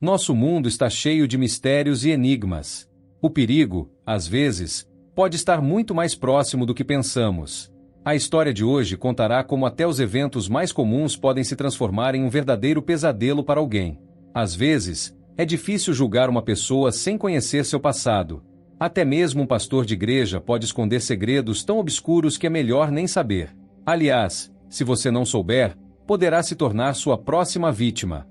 Nosso mundo está cheio de mistérios e enigmas. O perigo, às vezes, pode estar muito mais próximo do que pensamos. A história de hoje contará como até os eventos mais comuns podem se transformar em um verdadeiro pesadelo para alguém. Às vezes, é difícil julgar uma pessoa sem conhecer seu passado. Até mesmo um pastor de igreja pode esconder segredos tão obscuros que é melhor nem saber. Aliás, se você não souber, poderá se tornar sua próxima vítima.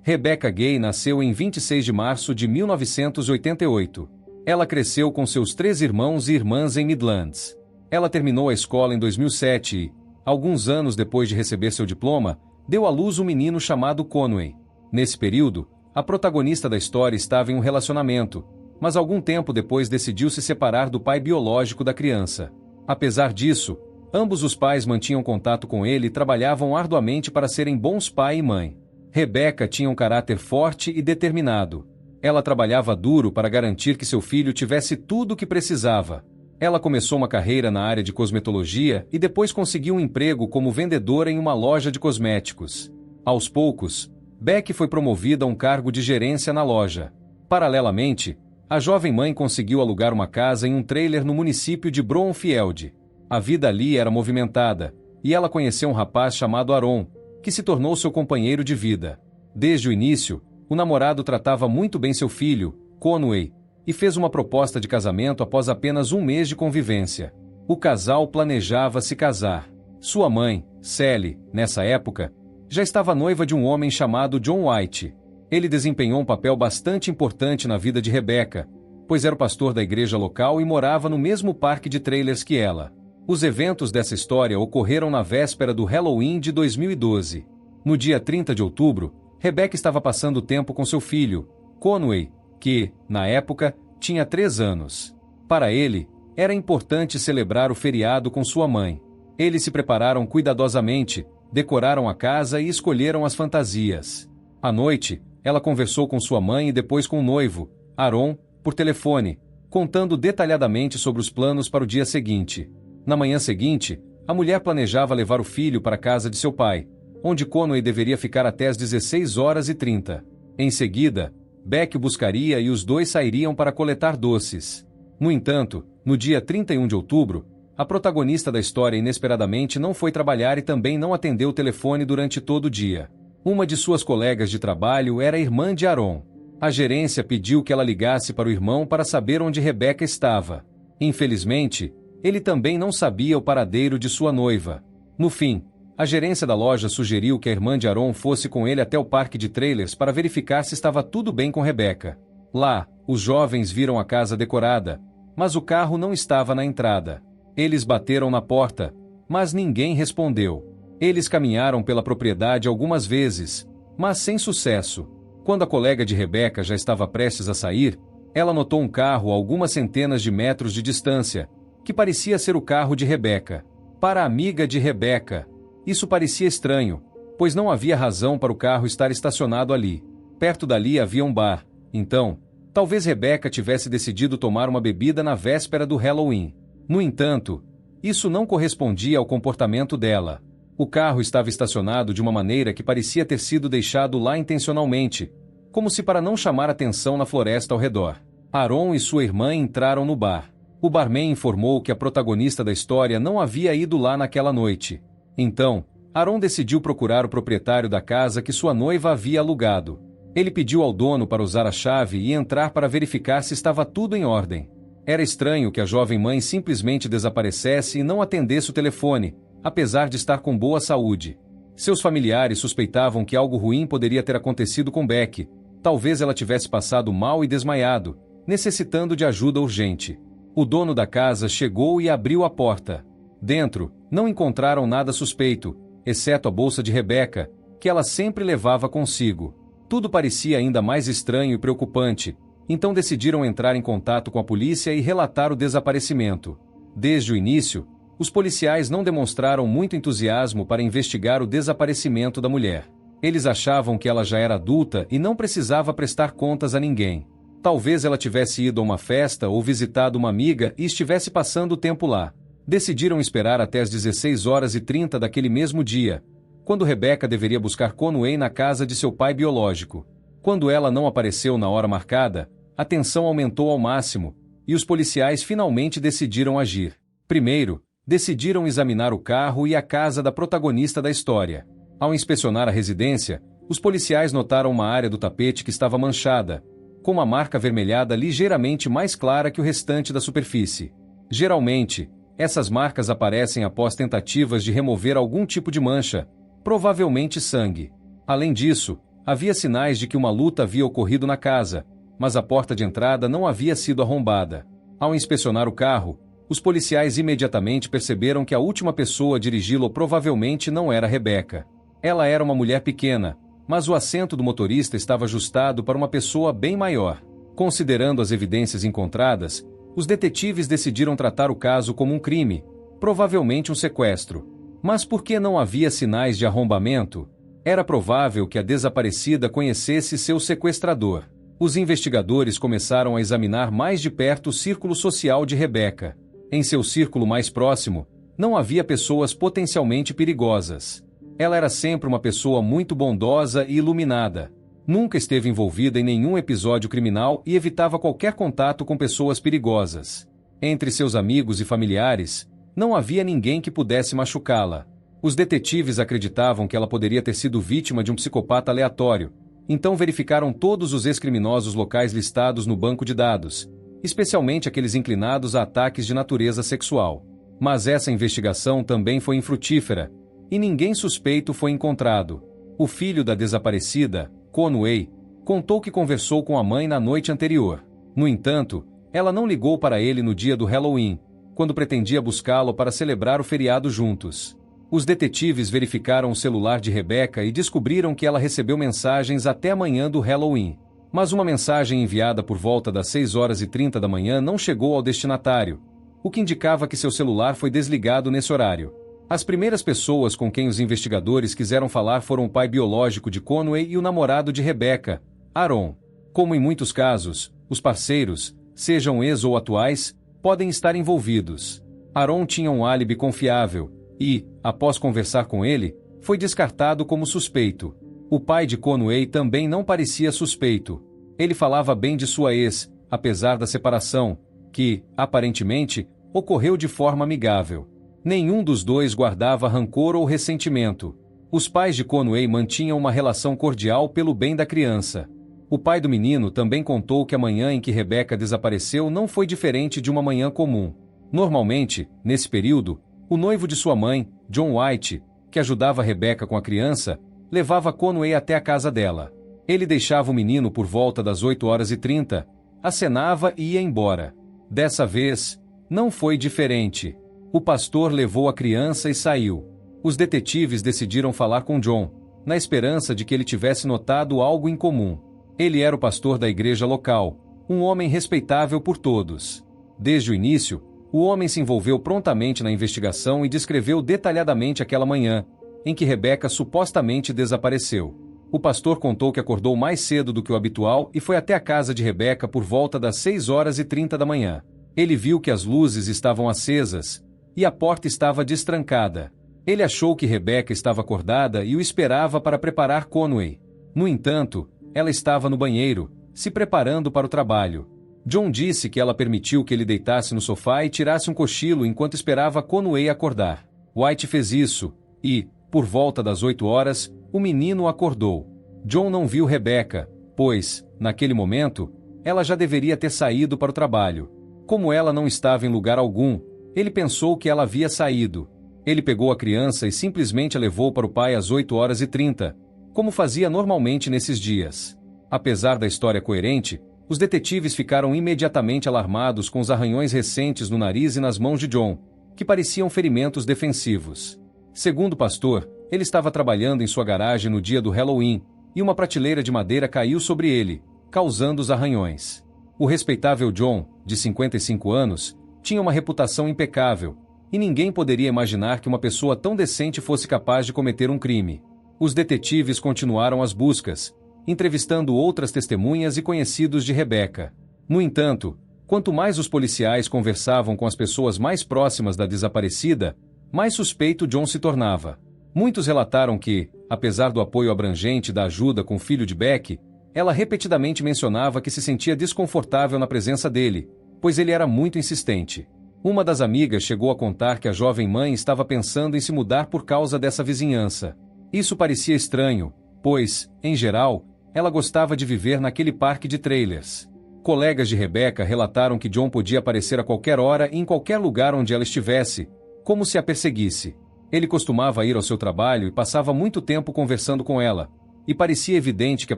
Rebecca Gay nasceu em 26 de março de 1988. Ela cresceu com seus 3 irmãos e irmãs em Midlands. Ela terminou a escola em 2007 e, alguns anos depois de receber seu diploma, deu à luz um menino chamado Conway. Nesse período, a protagonista da história estava em um relacionamento, mas algum tempo depois decidiu se separar do pai biológico da criança. Apesar disso, ambos os pais mantinham contato com ele e trabalhavam arduamente para serem bons pai e mãe. Rebecca tinha um caráter forte e determinado. Ela trabalhava duro para garantir que seu filho tivesse tudo o que precisava. Ela começou uma carreira na área de cosmetologia e depois conseguiu um emprego como vendedora em uma loja de cosméticos. Aos poucos, Beck foi promovida a um cargo de gerência na loja. Paralelamente, a jovem mãe conseguiu alugar uma casa em um trailer no município de Bromfield. A vida ali era movimentada, e ela conheceu um rapaz chamado Aaron, que se tornou seu companheiro de vida. Desde o início, o namorado tratava muito bem seu filho, Conway, e fez uma proposta de casamento após apenas um mês de convivência. O casal planejava se casar. Sua mãe, Sally, nessa época, já estava noiva de um homem chamado John White. Ele desempenhou um papel bastante importante na vida de Rebecca, pois era o pastor da igreja local e morava no mesmo parque de trailers que ela. Os eventos dessa história ocorreram na véspera do Halloween de 2012. No dia 30 de outubro, Rebecca estava passando tempo com seu filho, Conway, que, na época, tinha 3 anos. Para ele, era importante celebrar o feriado com sua mãe. Eles se prepararam cuidadosamente, decoraram a casa e escolheram as fantasias. À noite, ela conversou com sua mãe e depois com o noivo, Aaron, por telefone, contando detalhadamente sobre os planos para o dia seguinte. Na manhã seguinte, a mulher planejava levar o filho para a casa de seu pai, onde Conway deveria ficar até às 16h30. Em seguida, Beck buscaria e os dois sairiam para coletar doces. No entanto, no dia 31 de outubro, a protagonista da história inesperadamente não foi trabalhar e também não atendeu o telefone durante todo o dia. Uma de suas colegas de trabalho era a irmã de Aaron. A gerência pediu que ela ligasse para o irmão para saber onde Rebecca estava. Infelizmente, ele também não sabia o paradeiro de sua noiva. No fim, a gerência da loja sugeriu que a irmã de Aaron fosse com ele até o parque de trailers para verificar se estava tudo bem com Rebecca. Lá, os jovens viram a casa decorada, mas o carro não estava na entrada. Eles bateram na porta, mas ninguém respondeu. Eles caminharam pela propriedade algumas vezes, mas sem sucesso. Quando a colega de Rebecca já estava prestes a sair, ela notou um carro a algumas centenas de metros de distância, que parecia ser o carro de Rebecca. Para a amiga de Rebecca, isso parecia estranho, pois não havia razão para o carro estar estacionado ali. Perto dali havia um bar, então, talvez Rebecca tivesse decidido tomar uma bebida na véspera do Halloween. No entanto, isso não correspondia ao comportamento dela. O carro estava estacionado de uma maneira que parecia ter sido deixado lá intencionalmente, como se para não chamar atenção na floresta ao redor. Aaron e sua irmã entraram no bar. O barman informou que a protagonista da história não havia ido lá naquela noite. Então, Aaron decidiu procurar o proprietário da casa que sua noiva havia alugado. Ele pediu ao dono para usar a chave e entrar para verificar se estava tudo em ordem. Era estranho que a jovem mãe simplesmente desaparecesse e não atendesse o telefone, apesar de estar com boa saúde. Seus familiares suspeitavam que algo ruim poderia ter acontecido com Beck. Talvez ela tivesse passado mal e desmaiado, necessitando de ajuda urgente. O dono da casa chegou e abriu a porta. Dentro, não encontraram nada suspeito, exceto a bolsa de Rebecca, que ela sempre levava consigo. Tudo parecia ainda mais estranho e preocupante, então decidiram entrar em contato com a polícia e relatar o desaparecimento. Desde o início, os policiais não demonstraram muito entusiasmo para investigar o desaparecimento da mulher. Eles achavam que ela já era adulta e não precisava prestar contas a ninguém. Talvez ela tivesse ido a uma festa ou visitado uma amiga e estivesse passando o tempo lá. Decidiram esperar até as 16h30 daquele mesmo dia, quando Rebecca deveria buscar Conway na casa de seu pai biológico. Quando ela não apareceu na hora marcada, a tensão aumentou ao máximo, e os policiais finalmente decidiram agir. Primeiro, decidiram examinar o carro e a casa da protagonista da história. Ao inspecionar a residência, os policiais notaram uma área do tapete que estava manchada, com uma marca avermelhada ligeiramente mais clara que o restante da superfície. Geralmente, essas marcas aparecem após tentativas de remover algum tipo de mancha, provavelmente sangue. Além disso, havia sinais de que uma luta havia ocorrido na casa, mas a porta de entrada não havia sido arrombada. Ao inspecionar o carro, os policiais imediatamente perceberam que a última pessoa a dirigi-lo provavelmente não era Rebecca. Ela era uma mulher pequena, mas o assento do motorista estava ajustado para uma pessoa bem maior. Considerando as evidências encontradas, os detetives decidiram tratar o caso como um crime, provavelmente um sequestro. Mas por que não havia sinais de arrombamento? Era provável que a desaparecida conhecesse seu sequestrador. Os investigadores começaram a examinar mais de perto o círculo social de Rebecca. Em seu círculo mais próximo, não havia pessoas potencialmente perigosas. Ela era sempre uma pessoa muito bondosa e iluminada. Nunca esteve envolvida em nenhum episódio criminal e evitava qualquer contato com pessoas perigosas. Entre seus amigos e familiares, não havia ninguém que pudesse machucá-la. Os detetives acreditavam que ela poderia ter sido vítima de um psicopata aleatório, então verificaram todos os ex-criminosos locais listados no banco de dados, especialmente aqueles inclinados a ataques de natureza sexual. Mas essa investigação também foi infrutífera, e ninguém suspeito foi encontrado. O filho da desaparecida, Conway, contou que conversou com a mãe na noite anterior. No entanto, ela não ligou para ele no dia do Halloween, quando pretendia buscá-lo para celebrar o feriado juntos. Os detetives verificaram o celular de Rebecca e descobriram que ela recebeu mensagens até a manhã do Halloween. Mas uma mensagem enviada por volta das 6h30 da manhã não chegou ao destinatário, o que indicava que seu celular foi desligado nesse horário. As primeiras pessoas com quem os investigadores quiseram falar foram o pai biológico de Conway e o namorado de Rebecca, Aaron. Como em muitos casos, os parceiros, sejam ex ou atuais, podem estar envolvidos. Aaron tinha um álibi confiável e, após conversar com ele, foi descartado como suspeito. O pai de Conway também não parecia suspeito. Ele falava bem de sua ex, apesar da separação, que, aparentemente, ocorreu de forma amigável. Nenhum dos dois guardava rancor ou ressentimento. Os pais de Conway mantinham uma relação cordial pelo bem da criança. O pai do menino também contou que a manhã em que Rebecca desapareceu não foi diferente de uma manhã comum. Normalmente, nesse período, o noivo de sua mãe, John White, que ajudava Rebecca com a criança, levava Conway até a casa dela. Ele deixava o menino por volta das 8h30, acenava e ia embora. Dessa vez, não foi diferente. O pastor levou a criança e saiu. Os detetives decidiram falar com John, na esperança de que ele tivesse notado algo incomum. Ele era o pastor da igreja local, um homem respeitável por todos. Desde o início, o homem se envolveu prontamente na investigação e descreveu detalhadamente aquela manhã, em que Rebecca supostamente desapareceu. O pastor contou que acordou mais cedo do que o habitual e foi até a casa de Rebecca por volta das 6h30 da manhã. Ele viu que as luzes estavam acesas e a porta estava destrancada. Ele achou que Rebecca estava acordada e o esperava para preparar Conway. No entanto, ela estava no banheiro, se preparando para o trabalho. John disse que ela permitiu que ele deitasse no sofá e tirasse um cochilo enquanto esperava Conway acordar. White fez isso e, por volta das 8h, o menino acordou. John não viu Rebecca, pois, naquele momento, ela já deveria ter saído para o trabalho. Como ela não estava em lugar algum, ele pensou que ela havia saído. Ele pegou a criança e simplesmente a levou para o pai às 8h30, como fazia normalmente nesses dias. Apesar da história coerente, os detetives ficaram imediatamente alarmados com os arranhões recentes no nariz e nas mãos de John, que pareciam ferimentos defensivos. Segundo o pastor, ele estava trabalhando em sua garagem no dia do Halloween, e uma prateleira de madeira caiu sobre ele, causando os arranhões. O respeitável John, de 55 anos, tinha uma reputação impecável, e ninguém poderia imaginar que uma pessoa tão decente fosse capaz de cometer um crime. Os detetives continuaram as buscas, entrevistando outras testemunhas e conhecidos de Rebecca. No entanto, quanto mais os policiais conversavam com as pessoas mais próximas da desaparecida, mais suspeito John se tornava. Muitos relataram que, apesar do apoio abrangente da ajuda com o filho de Beck, ela repetidamente mencionava que se sentia desconfortável na presença dele, pois ele era muito insistente. Uma das amigas chegou a contar que a jovem mãe estava pensando em se mudar por causa dessa vizinhança. Isso parecia estranho, pois, em geral, ela gostava de viver naquele parque de trailers. Colegas de Rebecca relataram que John podia aparecer a qualquer hora e em qualquer lugar onde ela estivesse, como se a perseguisse. Ele costumava ir ao seu trabalho e passava muito tempo conversando com ela, e parecia evidente que a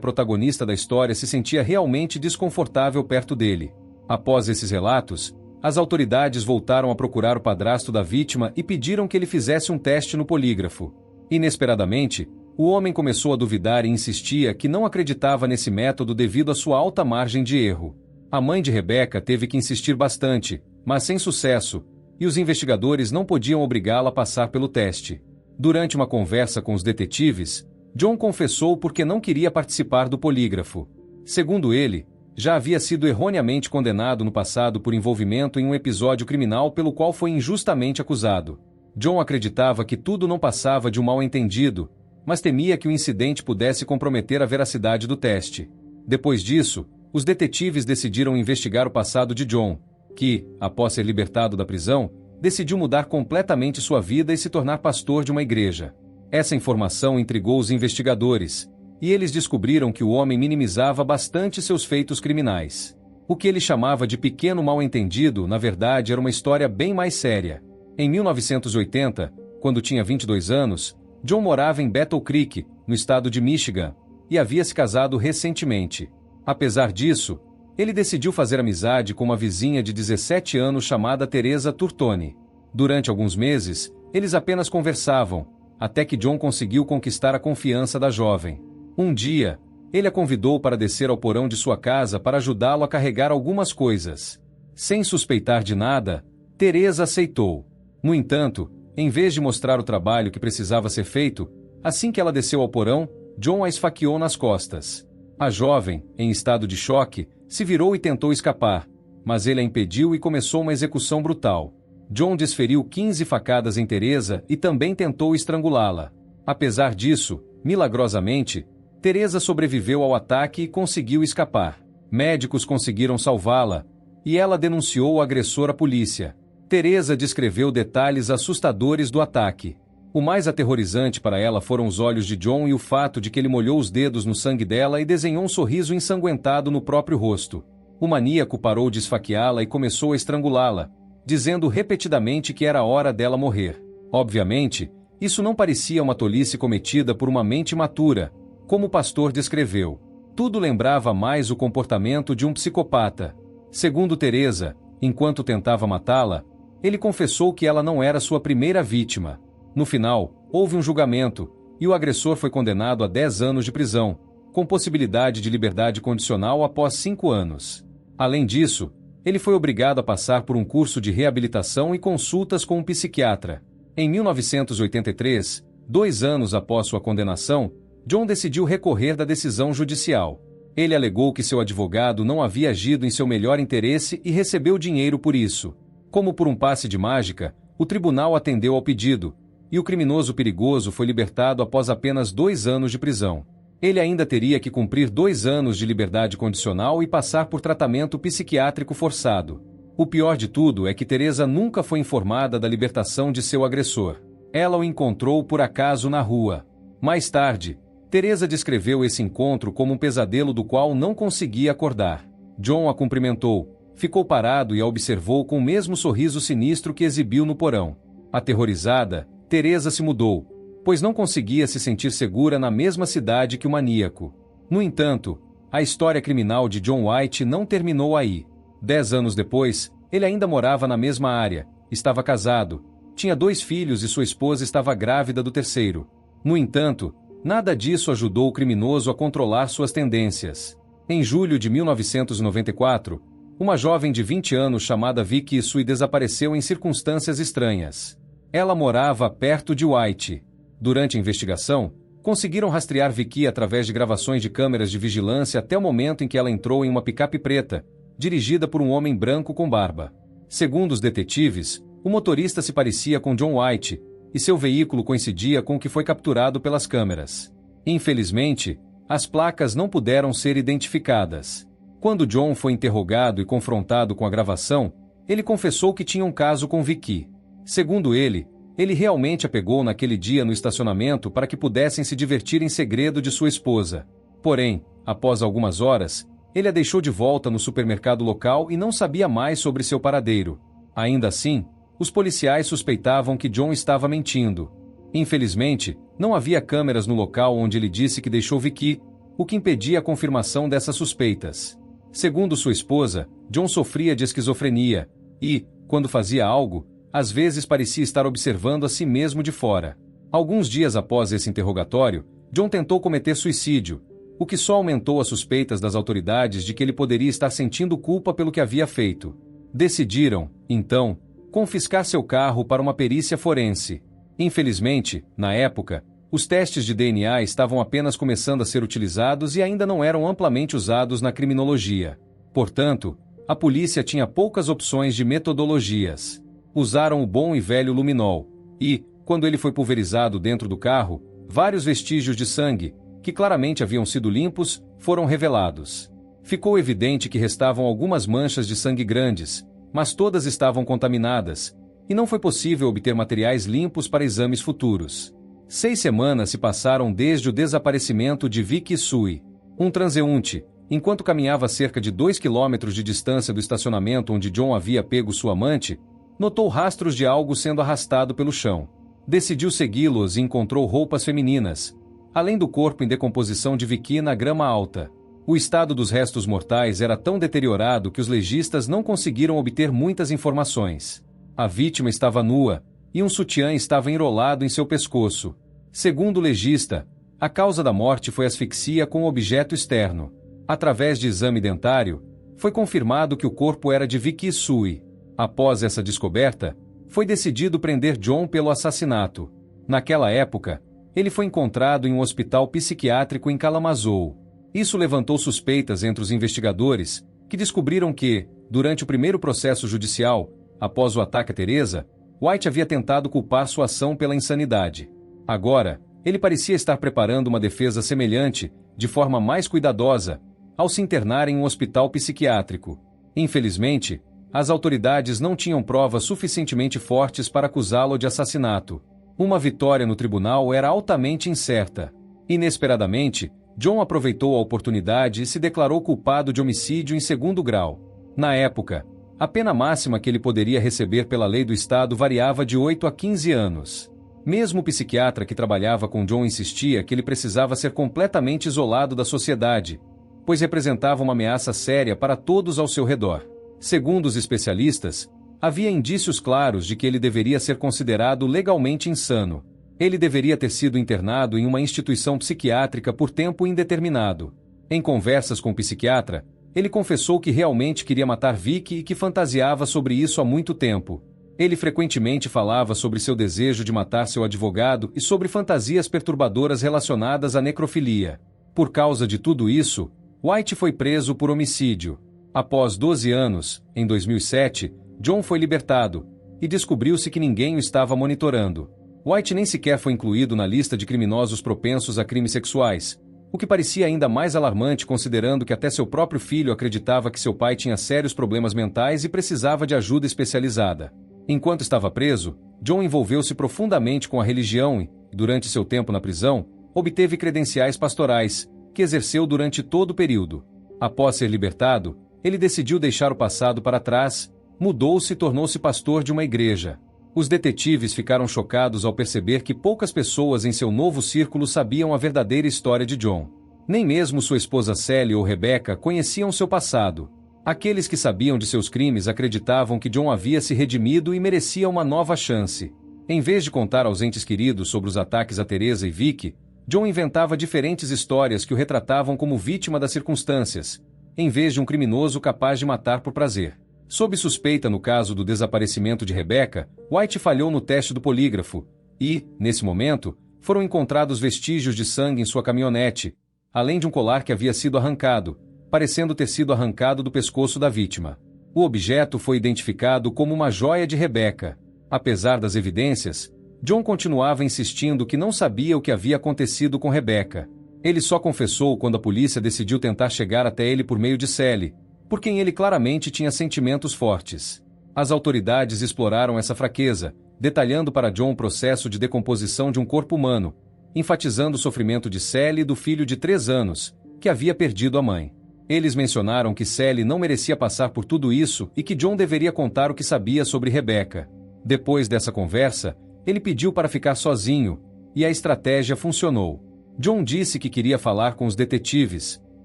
protagonista da história se sentia realmente desconfortável perto dele. Após esses relatos, as autoridades voltaram a procurar o padrasto da vítima e pediram que ele fizesse um teste no polígrafo. Inesperadamente, o homem começou a duvidar e insistia que não acreditava nesse método devido à sua alta margem de erro. A mãe de Rebecca teve que insistir bastante, mas sem sucesso, e os investigadores não podiam obrigá-la a passar pelo teste. Durante uma conversa com os detetives, John confessou porque não queria participar do polígrafo. Segundo ele, já havia sido erroneamente condenado no passado por envolvimento em um episódio criminal pelo qual foi injustamente acusado. John acreditava que tudo não passava de um mal-entendido, mas temia que o incidente pudesse comprometer a veracidade do teste. Depois disso, os detetives decidiram investigar o passado de John, que, após ser libertado da prisão, decidiu mudar completamente sua vida e se tornar pastor de uma igreja. Essa informação intrigou os investigadores, e eles descobriram que o homem minimizava bastante seus feitos criminais. O que ele chamava de pequeno mal-entendido, na verdade, era uma história bem mais séria. Em 1980, quando tinha 22 anos, John morava em Battle Creek, no estado de Michigan, e havia se casado recentemente. Apesar disso, ele decidiu fazer amizade com uma vizinha de 17 anos chamada Teresa Turtoni. Durante alguns meses, eles apenas conversavam, até que John conseguiu conquistar a confiança da jovem. Um dia, ele a convidou para descer ao porão de sua casa para ajudá-lo a carregar algumas coisas. Sem suspeitar de nada, Teresa aceitou. No entanto, em vez de mostrar o trabalho que precisava ser feito, assim que ela desceu ao porão, John a esfaqueou nas costas. A jovem, em estado de choque, se virou e tentou escapar, mas ele a impediu e começou uma execução brutal. John desferiu 15 facadas em Teresa e também tentou estrangulá-la. Apesar disso, milagrosamente, Teresa sobreviveu ao ataque e conseguiu escapar. Médicos conseguiram salvá-la, e ela denunciou o agressor à polícia. Teresa descreveu detalhes assustadores do ataque. O mais aterrorizante para ela foram os olhos de John e o fato de que ele molhou os dedos no sangue dela e desenhou um sorriso ensanguentado no próprio rosto. O maníaco parou de esfaqueá-la e começou a estrangulá-la, dizendo repetidamente que era a hora dela morrer. Obviamente, isso não parecia uma tolice cometida por uma mente imatura, como o pastor descreveu. Tudo lembrava mais o comportamento de um psicopata. Segundo Teresa, enquanto tentava matá-la, ele confessou que ela não era sua primeira vítima. No final, houve um julgamento, e o agressor foi condenado a 10 anos de prisão, com possibilidade de liberdade condicional após 5 anos. Além disso, ele foi obrigado a passar por um curso de reabilitação e consultas com um psiquiatra. Em 1983, 2 anos após sua condenação, John decidiu recorrer da decisão judicial. Ele alegou que seu advogado não havia agido em seu melhor interesse e recebeu dinheiro por isso. Como por um passe de mágica, o tribunal atendeu ao pedido, e o criminoso perigoso foi libertado após apenas 2 anos de prisão. Ele ainda teria que cumprir 2 anos de liberdade condicional e passar por tratamento psiquiátrico forçado. O pior de tudo é que Teresa nunca foi informada da libertação de seu agressor. Ela o encontrou por acaso na rua. Mais tarde, Teresa descreveu esse encontro como um pesadelo do qual não conseguia acordar. John a cumprimentou, ficou parado e a observou com o mesmo sorriso sinistro que exibiu no porão. Aterrorizada, Teresa se mudou, pois não conseguia se sentir segura na mesma cidade que o maníaco. No entanto, a história criminal de John White não terminou aí. 10 anos depois, ele ainda morava na mesma área, estava casado, tinha 2 filhos e sua esposa estava grávida do terceiro. No entanto, nada disso ajudou o criminoso a controlar suas tendências. Em julho de 1994, uma jovem de 20 anos chamada Vicky Sui desapareceu em circunstâncias estranhas. Ela morava perto de White. Durante a investigação, conseguiram rastrear Vicky através de gravações de câmeras de vigilância até o momento em que ela entrou em uma picape preta, dirigida por um homem branco com barba. Segundo os detetives, o motorista se parecia com John White, e seu veículo coincidia com o que foi capturado pelas câmeras. Infelizmente, as placas não puderam ser identificadas. Quando John foi interrogado e confrontado com a gravação, ele confessou que tinha um caso com Vicky. Segundo ele realmente a pegou naquele dia no estacionamento para que pudessem se divertir em segredo de sua esposa. Porém, após algumas horas, ele a deixou de volta no supermercado local e não sabia mais sobre seu paradeiro. Ainda assim, os policiais suspeitavam que John estava mentindo. Infelizmente, não havia câmeras no local onde ele disse que deixou Vicky, o que impedia a confirmação dessas suspeitas. Segundo sua esposa, John sofria de esquizofrenia e, quando fazia algo, às vezes parecia estar observando a si mesmo de fora. Alguns dias após esse interrogatório, John tentou cometer suicídio, o que só aumentou as suspeitas das autoridades de que ele poderia estar sentindo culpa pelo que havia feito. Decidiram, então, confiscar seu carro para uma perícia forense. Infelizmente, na época, os testes de DNA estavam apenas começando a ser utilizados e ainda não eram amplamente usados na criminologia. Portanto, a polícia tinha poucas opções de metodologias. Usaram o bom e velho luminol, e, quando ele foi pulverizado dentro do carro, vários vestígios de sangue, que claramente haviam sido limpos, foram revelados. Ficou evidente que restavam algumas manchas de sangue grandes, mas todas estavam contaminadas, e não foi possível obter materiais limpos para exames futuros. 6 semanas se passaram desde o desaparecimento de Vicky Sui. Um transeunte, enquanto caminhava a cerca de 2 quilômetros de distância do estacionamento onde John havia pego sua amante, notou rastros de algo sendo arrastado pelo chão. Decidiu segui-los e encontrou roupas femininas, além do corpo em decomposição de Vicky na grama alta. O estado dos restos mortais era tão deteriorado que os legistas não conseguiram obter muitas informações. A vítima estava nua, e um sutiã estava enrolado em seu pescoço. Segundo o legista, a causa da morte foi asfixia com objeto externo. Através de exame dentário, foi confirmado que o corpo era de Vicky Sui. Após essa descoberta, foi decidido prender John pelo assassinato. Naquela época, ele foi encontrado em um hospital psiquiátrico em Kalamazoo. Isso levantou suspeitas entre os investigadores, que descobriram que, durante o primeiro processo judicial, após o ataque a Teresa, White havia tentado culpar sua ação pela insanidade. Agora, ele parecia estar preparando uma defesa semelhante, de forma mais cuidadosa, ao se internar em um hospital psiquiátrico. Infelizmente, as autoridades não tinham provas suficientemente fortes para acusá-lo de assassinato. Uma vitória no tribunal era altamente incerta. Inesperadamente, John aproveitou a oportunidade e se declarou culpado de homicídio em 2º grau. Na época, a pena máxima que ele poderia receber pela lei do estado variava de 8 a 15 anos. Mesmo o psiquiatra que trabalhava com John insistia que ele precisava ser completamente isolado da sociedade, pois representava uma ameaça séria para todos ao seu redor. Segundo os especialistas, havia indícios claros de que ele deveria ser considerado legalmente insano. Ele deveria ter sido internado em uma instituição psiquiátrica por tempo indeterminado. Em conversas com o psiquiatra, ele confessou que realmente queria matar Vicky e que fantasiava sobre isso há muito tempo. Ele frequentemente falava sobre seu desejo de matar seu advogado e sobre fantasias perturbadoras relacionadas à necrofilia. Por causa de tudo isso, White foi preso por homicídio. Após 12 anos, em 2007, John foi libertado, e descobriu-se que ninguém o estava monitorando. White nem sequer foi incluído na lista de criminosos propensos a crimes sexuais, o que parecia ainda mais alarmante considerando que até seu próprio filho acreditava que seu pai tinha sérios problemas mentais e precisava de ajuda especializada. Enquanto estava preso, John envolveu-se profundamente com a religião e, durante seu tempo na prisão, obteve credenciais pastorais, que exerceu durante todo o período. Após ser libertado, ele decidiu deixar o passado para trás, mudou-se e tornou-se pastor de uma igreja. Os detetives ficaram chocados ao perceber que poucas pessoas em seu novo círculo sabiam a verdadeira história de John. Nem mesmo sua esposa Sally ou Rebecca conheciam seu passado. Aqueles que sabiam de seus crimes acreditavam que John havia se redimido e merecia uma nova chance. Em vez de contar aos entes queridos sobre os ataques a Teresa e Vicky, John inventava diferentes histórias que o retratavam como vítima das circunstâncias, em vez de um criminoso capaz de matar por prazer. Sob suspeita no caso do desaparecimento de Rebecca, White falhou no teste do polígrafo e, nesse momento, foram encontrados vestígios de sangue em sua caminhonete, além de um colar que havia sido arrancado, parecendo ter sido arrancado do pescoço da vítima. O objeto foi identificado como uma joia de Rebecca. Apesar das evidências, John continuava insistindo que não sabia o que havia acontecido com Rebecca. Ele só confessou quando a polícia decidiu tentar chegar até ele por meio de Sally, por quem ele claramente tinha sentimentos fortes. As autoridades exploraram essa fraqueza, detalhando para John o processo de decomposição de um corpo humano, enfatizando o sofrimento de Sally e do filho de 3 anos, que havia perdido a mãe. Eles mencionaram que Sally não merecia passar por tudo isso e que John deveria contar o que sabia sobre Rebecca. Depois dessa conversa, ele pediu para ficar sozinho, e a estratégia funcionou. John disse que queria falar com os detetives,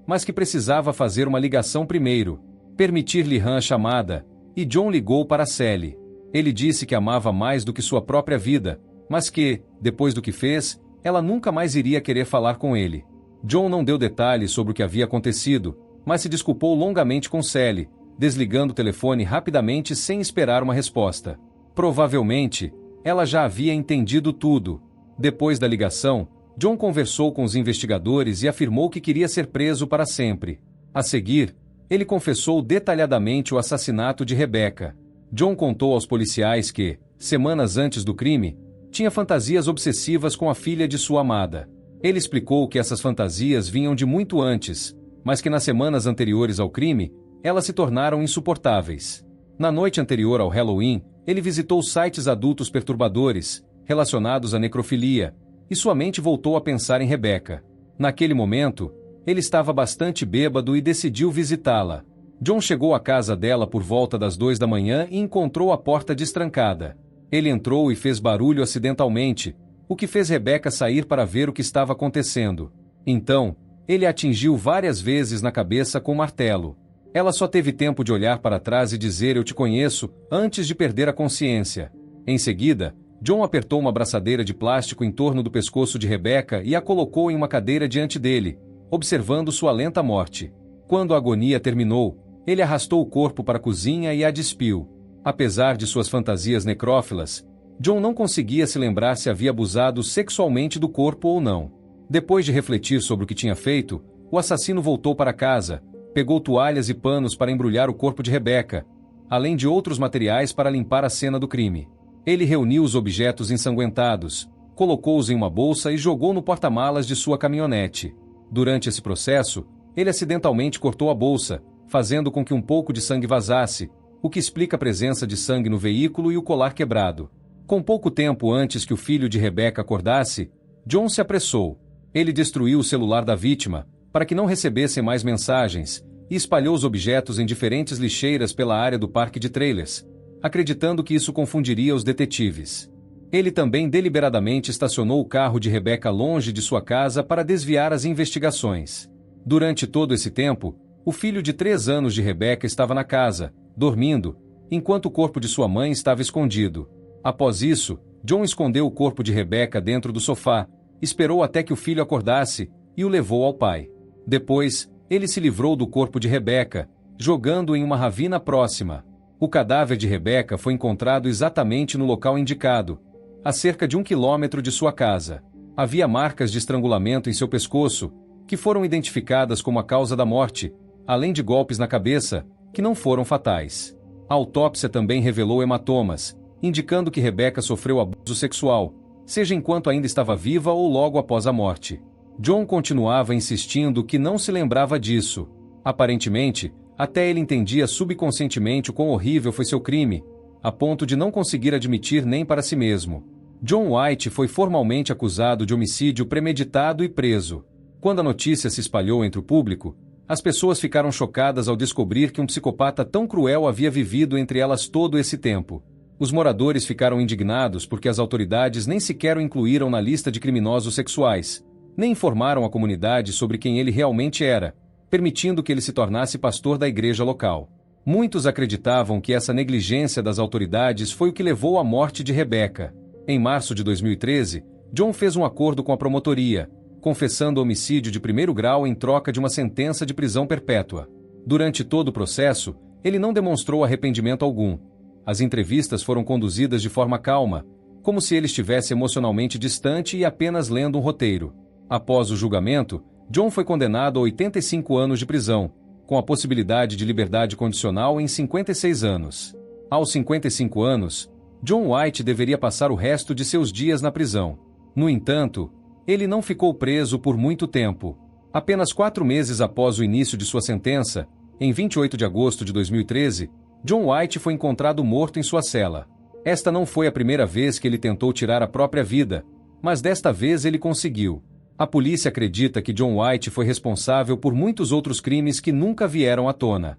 mas que precisava fazer uma ligação primeiro, permitir-lhe a chamada, e John ligou para Sally. Ele disse que amava mais do que sua própria vida, mas que, depois do que fez, ela nunca mais iria querer falar com ele. John não deu detalhes sobre o que havia acontecido, mas se desculpou longamente com Sally, desligando o telefone rapidamente sem esperar uma resposta. Provavelmente, ela já havia entendido tudo. Depois da ligação, John conversou com os investigadores e afirmou que queria ser preso para sempre. A seguir, ele confessou detalhadamente o assassinato de Rebecca. John contou aos policiais que, semanas antes do crime, tinha fantasias obsessivas com a filha de sua amada. Ele explicou que essas fantasias vinham de muito antes, mas que nas semanas anteriores ao crime, elas se tornaram insuportáveis. Na noite anterior ao Halloween, ele visitou sites adultos perturbadores, relacionados à necrofilia, e sua mente voltou a pensar em Rebecca. Naquele momento, ele estava bastante bêbado e decidiu visitá-la. John chegou à casa dela por volta das 2 da manhã e encontrou a porta destrancada. Ele entrou e fez barulho acidentalmente, o que fez Rebecca sair para ver o que estava acontecendo. Então, ele a atingiu várias vezes na cabeça com um martelo. Ela só teve tempo de olhar para trás e dizer "eu te conheço" antes de perder a consciência. Em seguida, John apertou uma braçadeira de plástico em torno do pescoço de Rebecca e a colocou em uma cadeira diante dele, observando sua lenta morte. Quando a agonia terminou, ele arrastou o corpo para a cozinha e a despiu. Apesar de suas fantasias necrófilas, John não conseguia se lembrar se havia abusado sexualmente do corpo ou não. Depois de refletir sobre o que tinha feito, o assassino voltou para casa, pegou toalhas e panos para embrulhar o corpo de Rebecca, além de outros materiais para limpar a cena do crime. Ele reuniu os objetos ensanguentados, colocou-os em uma bolsa e jogou no porta-malas de sua caminhonete. Durante esse processo, ele acidentalmente cortou a bolsa, fazendo com que um pouco de sangue vazasse, o que explica a presença de sangue no veículo e o colar quebrado. Com pouco tempo antes que o filho de Rebecca acordasse, John se apressou. Ele destruiu o celular da vítima, para que não recebessem mais mensagens, e espalhou os objetos em diferentes lixeiras pela área do parque de trailers, acreditando que isso confundiria os detetives. Ele também deliberadamente estacionou o carro de Rebecca longe de sua casa para desviar as investigações. Durante todo esse tempo, o filho de 3 anos de Rebecca estava na casa, dormindo, enquanto o corpo de sua mãe estava escondido. Após isso, John escondeu o corpo de Rebecca dentro do sofá, esperou até que o filho acordasse e o levou ao pai. Depois, ele se livrou do corpo de Rebecca, jogando-o em uma ravina próxima. O cadáver de Rebecca foi encontrado exatamente no local indicado, a cerca de 1 quilômetro de sua casa. Havia marcas de estrangulamento em seu pescoço, que foram identificadas como a causa da morte, além de golpes na cabeça, que não foram fatais. A autópsia também revelou hematomas, indicando que Rebecca sofreu abuso sexual, seja enquanto ainda estava viva ou logo após a morte. John continuava insistindo que não se lembrava disso. Aparentemente, até ele entendia subconscientemente o quão horrível foi seu crime, a ponto de não conseguir admitir nem para si mesmo. John White foi formalmente acusado de homicídio premeditado e preso. Quando a notícia se espalhou entre o público, as pessoas ficaram chocadas ao descobrir que um psicopata tão cruel havia vivido entre elas todo esse tempo. Os moradores ficaram indignados porque as autoridades nem sequer o incluíram na lista de criminosos sexuais, nem informaram a comunidade sobre quem ele realmente era, permitindo que ele se tornasse pastor da igreja local. Muitos acreditavam que essa negligência das autoridades foi o que levou à morte de Rebecca. Em março de 2013, John fez um acordo com a promotoria, confessando homicídio de 1º grau em troca de uma sentença de prisão perpétua. Durante todo o processo, ele não demonstrou arrependimento algum. As entrevistas foram conduzidas de forma calma, como se ele estivesse emocionalmente distante e apenas lendo um roteiro. Após o julgamento, John foi condenado a 85 anos de prisão, com a possibilidade de liberdade condicional em 56 anos. Aos 55 anos, John White deveria passar o resto de seus dias na prisão. No entanto, ele não ficou preso por muito tempo. Apenas 4 meses após o início de sua sentença, em 28 de agosto de 2013, John White foi encontrado morto em sua cela. Esta não foi a primeira vez que ele tentou tirar a própria vida, mas desta vez ele conseguiu. A polícia acredita que John White foi responsável por muitos outros crimes que nunca vieram à tona.